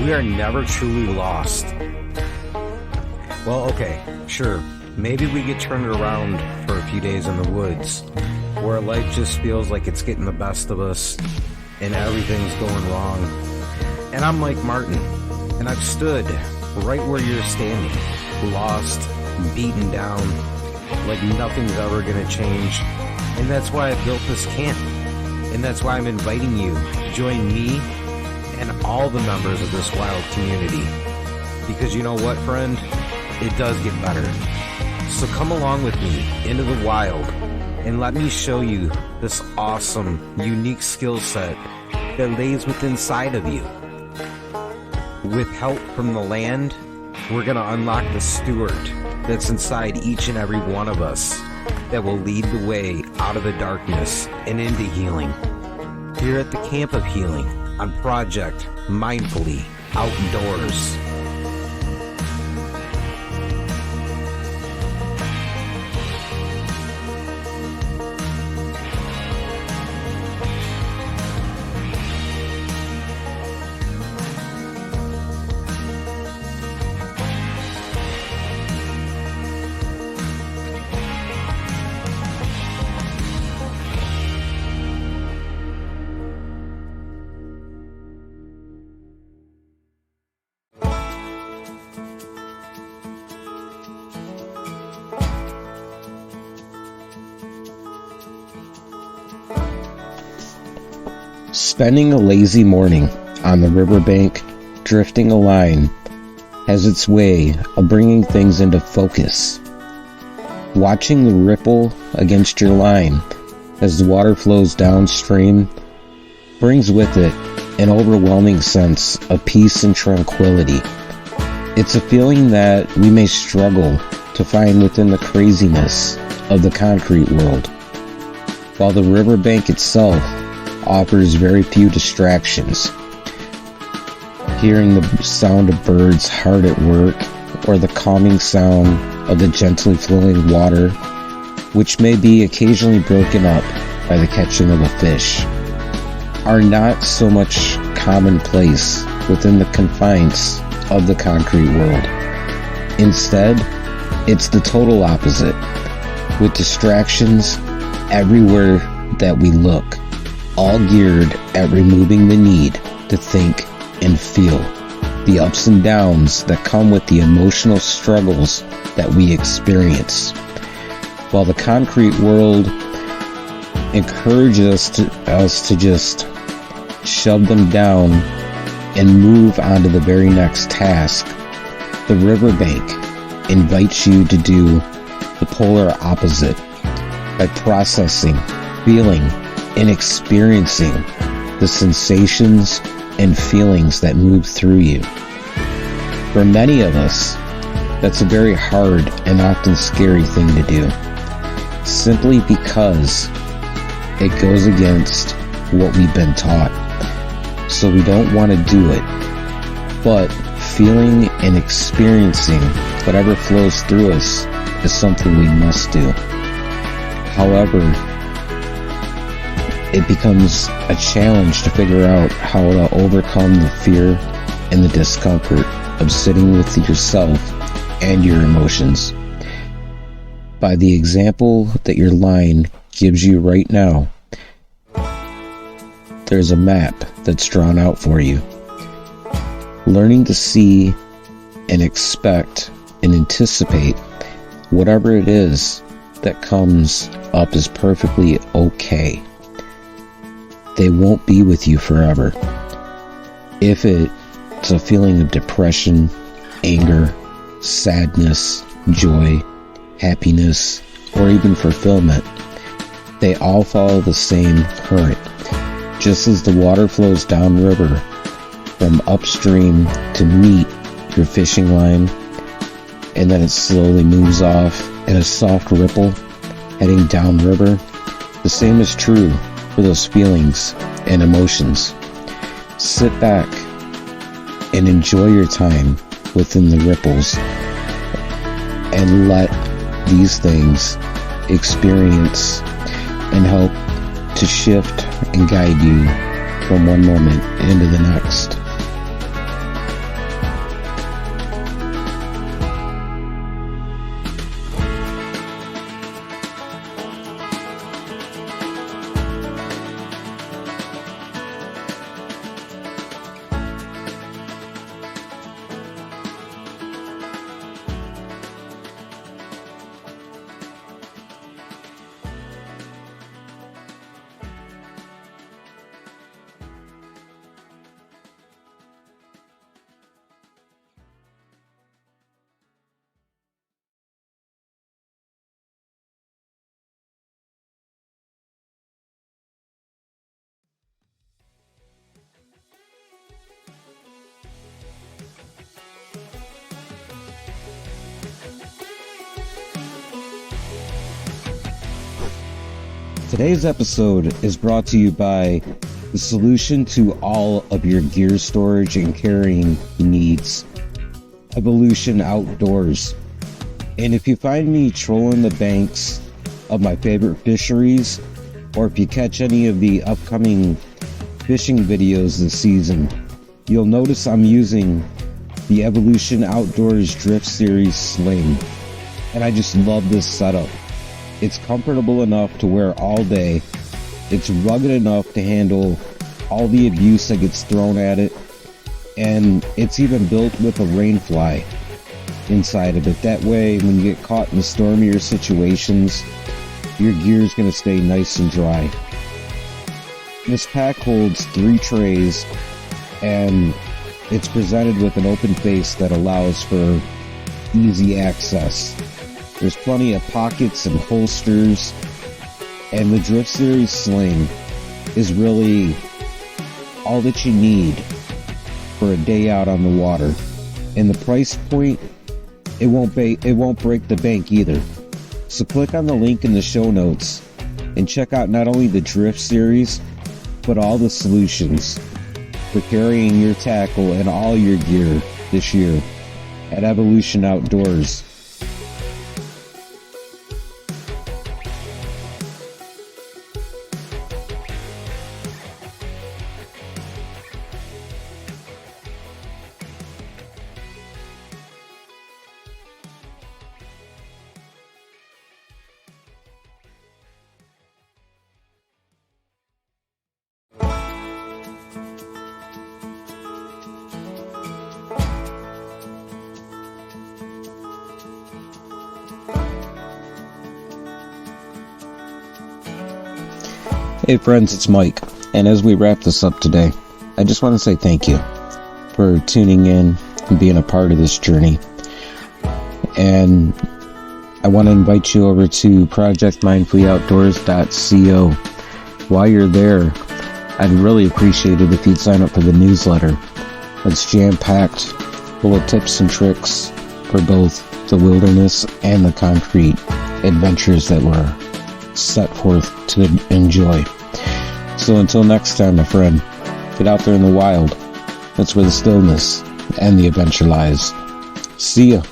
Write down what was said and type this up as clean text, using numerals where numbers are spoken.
we are never truly lost. Well, okay, sure, maybe we get turned around for a few days in the woods, where life just feels like it's getting the best of us, and everything's going wrong. And I'm Mike Martin, and I've stood right where you're standing, lost, beaten down, like nothing's ever gonna change. And that's why I built this camp. And that's why I'm inviting you to join me and all the members of this wild community. Because you know what, friend? It does get better. So come along with me into the wild and let me show you this awesome, unique skill set that lays within inside of you. With help from the land, we're going to unlock the steward that's inside each and every one of us that will lead the way out of the darkness and into healing. Here at the Camp of Healing on Project Mindfully Outdoors. Spending a lazy morning on the riverbank, drifting a line, has its way of bringing things into focus. Watching the ripple against your line as the water flows downstream brings with it an overwhelming sense of peace and tranquility. It's a feeling that we may struggle to find within the craziness of the concrete world, while the riverbank itself offers very few distractions. Hearing the sound of birds hard at work, or the calming sound of the gently flowing water, which may be occasionally broken up by the catching of a fish, are not so much commonplace within the confines of the concrete world. Instead, it's the total opposite, with distractions everywhere that we look, all geared at removing the need to think and feel the ups and downs that come with the emotional struggles that we experience. While the concrete world encourages us to just shove them down and move on to the very next task, the riverbank invites you to do the polar opposite by processing, feeling, and experiencing the sensations and feelings that move through you. For many of us, that's a very hard and often scary thing to do, simply because it goes against what we've been taught. So we don't want to do it, but feeling and experiencing whatever flows through us is something we must do. However, it becomes a challenge to figure out how to overcome the fear and the discomfort of sitting with yourself and your emotions. By the example that your line gives you right now, there's a map that's drawn out for you. Learning to see and expect and anticipate whatever it is that comes up is perfectly okay. They won't be with you forever. If it's a feeling of depression, anger, sadness, joy, happiness, or even fulfillment, they all follow the same current. Just as the water flows downriver from upstream to meet your fishing line, and then it slowly moves off in a soft ripple heading downriver, the same is true for those feelings and emotions. Sit back and enjoy your time within the ripples and let these things experience and help to shift and guide you from one moment into the next. Today's episode is brought to you by the solution to all of your gear storage and carrying needs, Evolution Outdoors. And if you find me trolling the banks of my favorite fisheries, or if you catch any of the upcoming fishing videos this season, you'll notice I'm using the Evolution Outdoors Drift Series sling. And I just love this setup. It's comfortable enough to wear all day. It's rugged enough to handle all the abuse that gets thrown at it. And it's even built with a rain fly inside of it. That way, when you get caught in stormier situations, your gear is going to stay nice and dry. This pack holds 3 trays, and it's presented with an open face that allows for easy access. There's plenty of pockets and holsters, and the Drift Series sling is really all that you need for a day out on the water. And the price point, it won't break the bank either. So click on the link in the show notes and check out not only the Drift Series, but all the solutions for carrying your tackle and all your gear this year at Evolution Outdoors. Hey friends, it's Mike, and as we wrap this up today, I just want to say thank you for tuning in and being a part of this journey. And I want to invite you over to projectmindfreeoutdoors.co. While you're there, I'd really appreciate it if you'd sign up for the newsletter. It's jam-packed, full of tips and tricks for both the wilderness and the concrete adventures that we're set forth to enjoy. So until next time, my friend, get out there in the wild. That's where the stillness and the adventure lies. See ya.